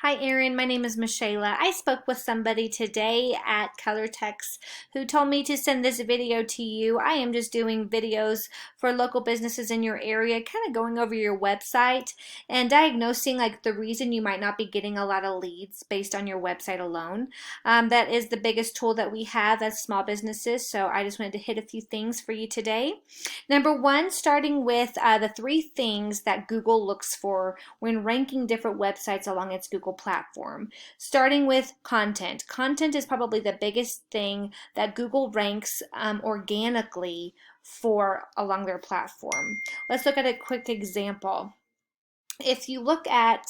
Hi Erin, my name is Michaela. I spoke with somebody today at Colortex who told me to send this video to you. I am just doing videos for local businesses in your area, kind of going over your website and diagnosing like the reason you might not be getting a lot of leads based on your website alone. That is the biggest tool that we have as small businesses, so I just wanted to hit a few things for you today. Number one, starting with the three things that Google looks for when ranking different websites along its Google platform. Starting with content. Content is probably the biggest thing that Google ranks organically for along their platform. Let's look at a quick example. If you look at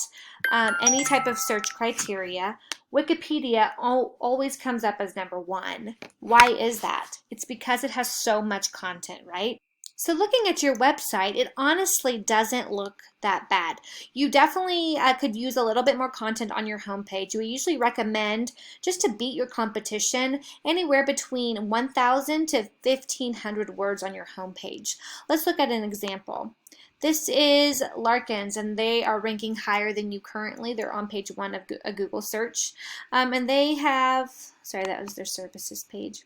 any type of search criteria, Wikipedia always comes up as number one. Why is that? It's because it has so much content, right? So looking at your website, it honestly doesn't look that bad. You definitely could use a little bit more content on your homepage. We usually recommend, just to beat your competition, anywhere between 1,000 to 1,500 words on your homepage. Let's look at an example. This is Larkins, and they are ranking higher than you currently. They're on page one of a Google search. And they have, sorry, that was their services page.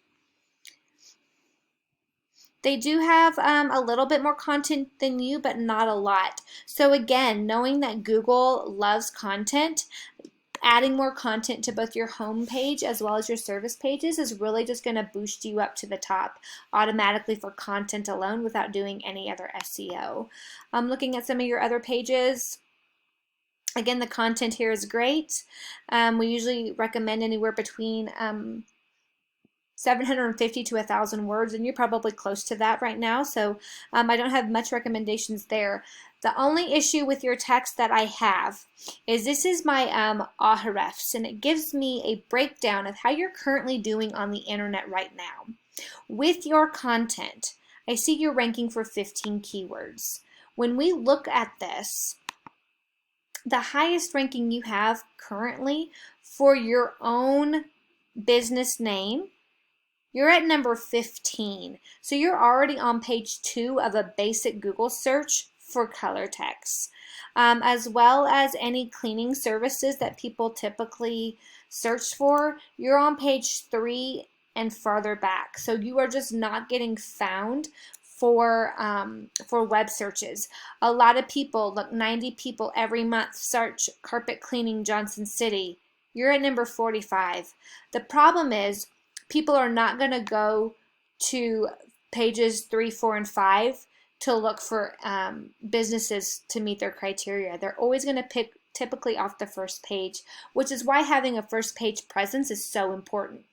They do have a little bit more content than you, but not a lot. So again, knowing that Google loves content, adding more content to both your home page as well as your service pages is really just going to boost you up to the top automatically for content alone without doing any other SEO. Looking at some of your other pages, again, the content here is great. We usually recommend anywhere between 750 to 1,000 words, and you're probably close to that right now, so I don't have much recommendations there. The only issue with your text that I have is this is my Ahrefs, and it gives me a breakdown of how you're currently doing on the internet right now. With your content, I see you're ranking for 15 keywords. When we look at this, the highest ranking you have currently for your own business name, you're at number 15. So you're already on page 2 of a basic Google search for Colortex. As well as any cleaning services that people typically search for, you're on page 3 and farther back. So you are just not getting found for web searches. A lot of people, look, 90 people every month search carpet cleaning Johnson City. You're at number 45. The problem is, people are not going to go to pages 3, 4, and 5 to look for businesses to meet their criteria. They're always going to pick typically off the first page, which is why having a first page presence is so important.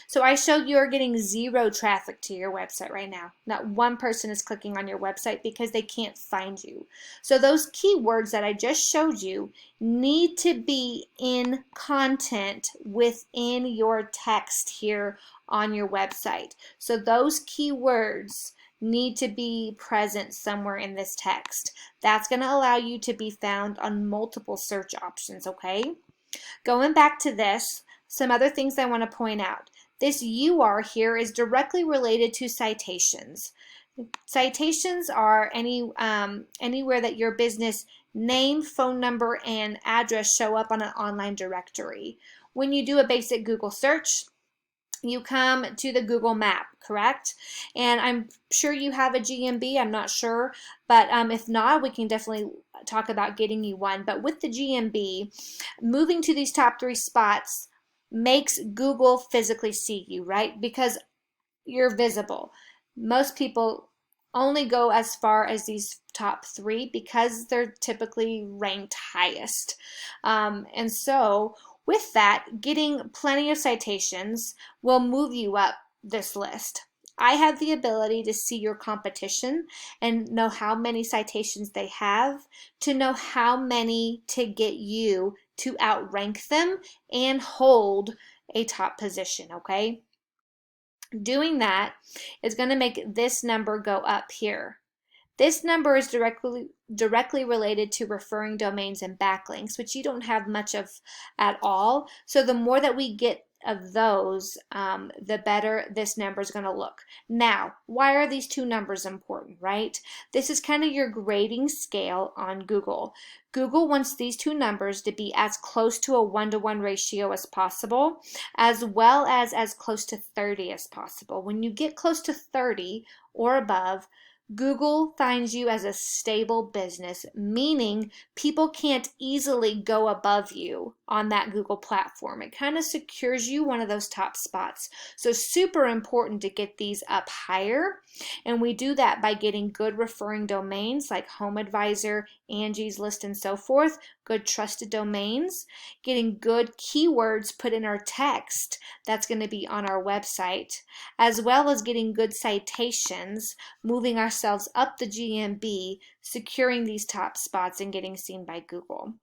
So I showed you are getting 0 traffic to your website right now. Not one person is clicking on your website because they can't find you. So those keywords that I just showed you need to be in content within your text here on your website. So those keywords need to be present somewhere in this text. That's going to allow you to be found on multiple search options, okay? Going back to this, some other things I want to point out. This UR here is directly related to citations. Citations are anywhere that your business name, phone number, and address show up on an online directory. When you do a basic Google search, you come to the Google map, correct? And I'm sure you have a GMB, I'm not sure, but if not, we can definitely talk about getting you one. But with the GMB, moving to these top 3 spots makes Google physically see you, right? Because you're visible. Most people only go as far as these top 3 because they're typically ranked highest. And so with that, getting plenty of citations will move you up this list. I have the ability to see your competition and know how many citations they have, to know how many to get you to outrank them and hold a top position, okay? Doing that is going to make this number go up here. This number is directly related to referring domains and backlinks, which you don't have much of at all. So the more that we get of those, the better this number is going to look. Now, why are these two numbers important, right? This is kind of your grading scale on Google. Google wants these two numbers to be as close to a 1-to-1 ratio as possible, as well as close to 30 as possible. When you get close to 30 or above, Google finds you as a stable business, meaning people can't easily go above you on that Google platform. It kind of secures you one of those top spots. So super important to get these up higher. And we do that by getting good referring domains like HomeAdvisor, Angie's List, and so forth, good trusted domains, getting good keywords put in our text that's going to be on our website, as well as getting good citations, moving ourselves up the GMB, securing these top spots, and getting seen by Google.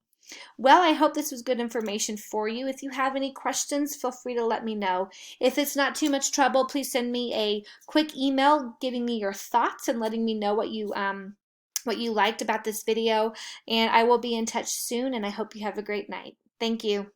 Well, I hope this was good information for you. If you have any questions, feel free to let me know. If it's not too much trouble, please send me a quick email giving me your thoughts and letting me know what you liked about this video. And I will be in touch soon, and I hope you have a great night. Thank you.